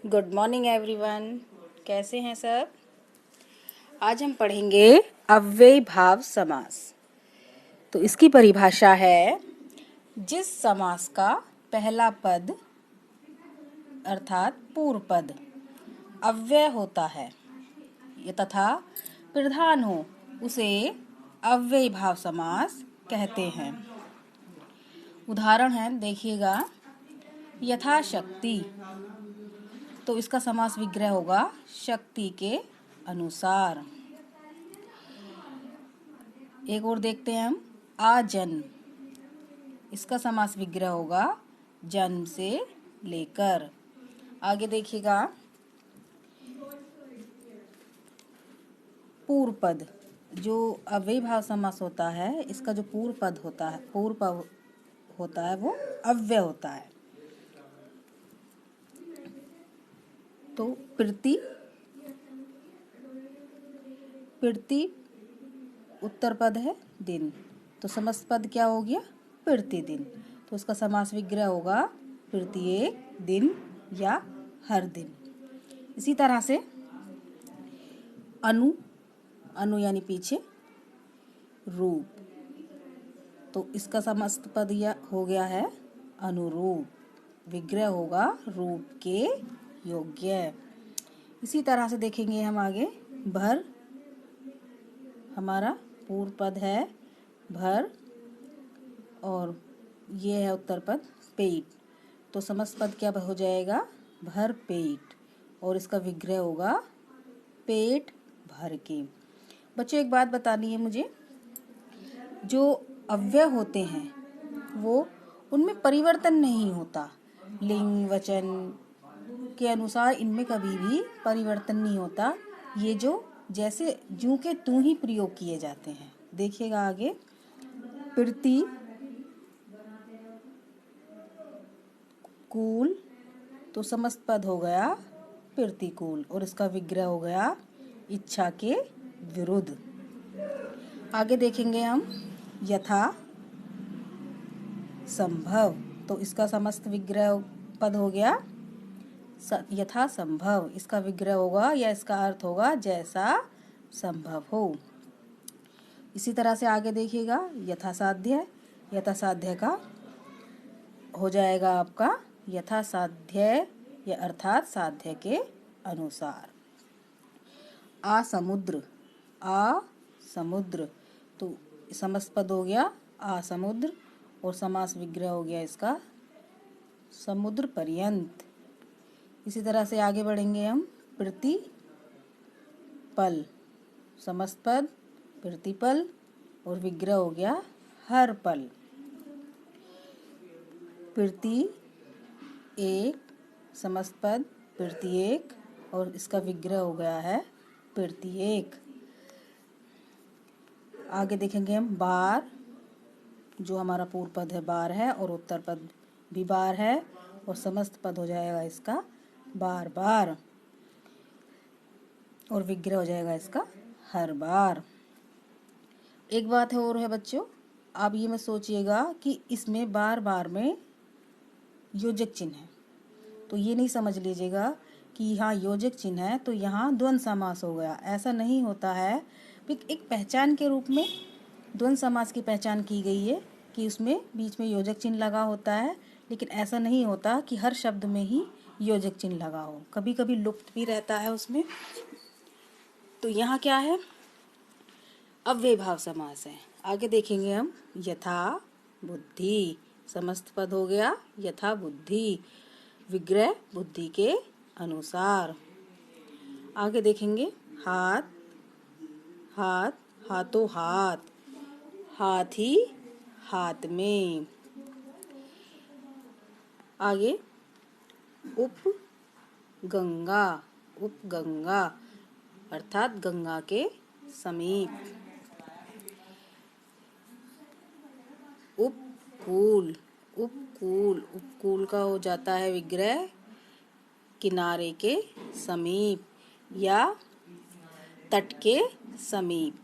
Good morning everyone. कैसे हैं सब? आज हम पढ़ेंगे अव्ययी भाव समास। तो इसकी परिभाषा है, जिस समास का पहला पद अर्थात पूर्व पद अव्यय होता है तथा प्रधान हो उसे अव्ययी भाव समास कहते हैं। उदाहरण है, देखिएगा, यथाशक्ति, तो इसका समास विग्रह होगा शक्ति के अनुसार। एक और देखते हैं हम, आजन्म, इसका समास विग्रह होगा जन्म से लेकर। आगे देखिएगा, पूर्व पद, जो अव्ययी भाव समास होता है, इसका जो पूर्व पद होता है वो अव्यय होता है। तो प्रति उत्तर पद है दिन, तो समस्त पद क्या हो गया? प्रतिदिन। तो उसका समास विग्रह होगा प्रत्येक दिन या हर दिन। इसी तरह से अनु यानी पीछे, रूप, तो इसका समस्त पद हो गया है अनुरूप, विग्रह होगा रूप के योग्य। इसी तरह से देखेंगे हम आगे, भर, हमारा पूर्व पद है भर और ये है उत्तर पद पेट, तो समस्त पद क्या हो जाएगा? भर पेट, और इसका विग्रह होगा पेट भर के। बच्चों, एक बात बतानी है मुझे, जो अव्यय होते हैं वो उनमें परिवर्तन नहीं होता, लिंग वचन के अनुसार इनमें कभी भी परिवर्तन नहीं होता। ये जो जैसे जूं के तू ही प्रयोग किए जाते हैं। देखिएगा आगे, प्रति कूल, तो समस्त पद हो गया प्रतिकूल, और इसका विग्रह हो गया इच्छा के विरुद्ध। आगे देखेंगे हम, यथा संभव, तो इसका समस्त विग्रह पद हो गया यथा संभव, इसका विग्रह होगा या इसका अर्थ होगा जैसा संभव हो। इसी तरह से आगे देखिएगा, यथासाध्य, यथासाध्य का हो जाएगा आपका यथासाध्य या अर्थात साध्य के अनुसार। आसमुद्र, तो समस्त पद हो गया आसमुद्र, और समास विग्रह हो गया इसका समुद्र पर्यंत। इसी तरह से आगे बढ़ेंगे हम, प्रतिपल, समस्त पद प्रतिपल, और विग्रह हो गया हर पल। प्रति एक, समस्त पद प्रत्येक, और इसका विग्रह हो गया है प्रत्येक। आगे देखेंगे हम, बार, जो हमारा पूर्व पद है बार है, और उत्तर पद भी बार है, और समस्त पद हो जाएगा इसका बार बार, और विग्रह हो जाएगा इसका हर बार। एक बात है और है बच्चों, आप ये मत सोचिएगा कि इसमें बार बार में योजक चिन्ह है, तो ये नहीं समझ लीजिएगा कि यहाँ योजक चिन्ह है तो यहाँ द्वंद्व समास हो गया। ऐसा नहीं होता है। एक पहचान के रूप में द्वंद्व समास की पहचान की गई है कि उसमें बीच में योजक चिन्ह लगा होता है, लेकिन ऐसा नहीं होता कि हर शब्द में ही योजक चिन्ह लगा हो, कभी कभी लुप्त भी रहता है उसमें। तो यहाँ क्या है? अव्ययी भाव समास है। आगे देखेंगे हम, यथा बुद्धि, समस्त पद हो गया यथा बुद्धि, विग्रह बुद्धि के अनुसार। आगे देखेंगे, हाथ, हाथों हाथ, हाथी हाथ में। आगे उपगंगा, अर्थात गंगा के समीप। उपकूल का हो जाता है विग्रह किनारे के समीप या तट के समीप।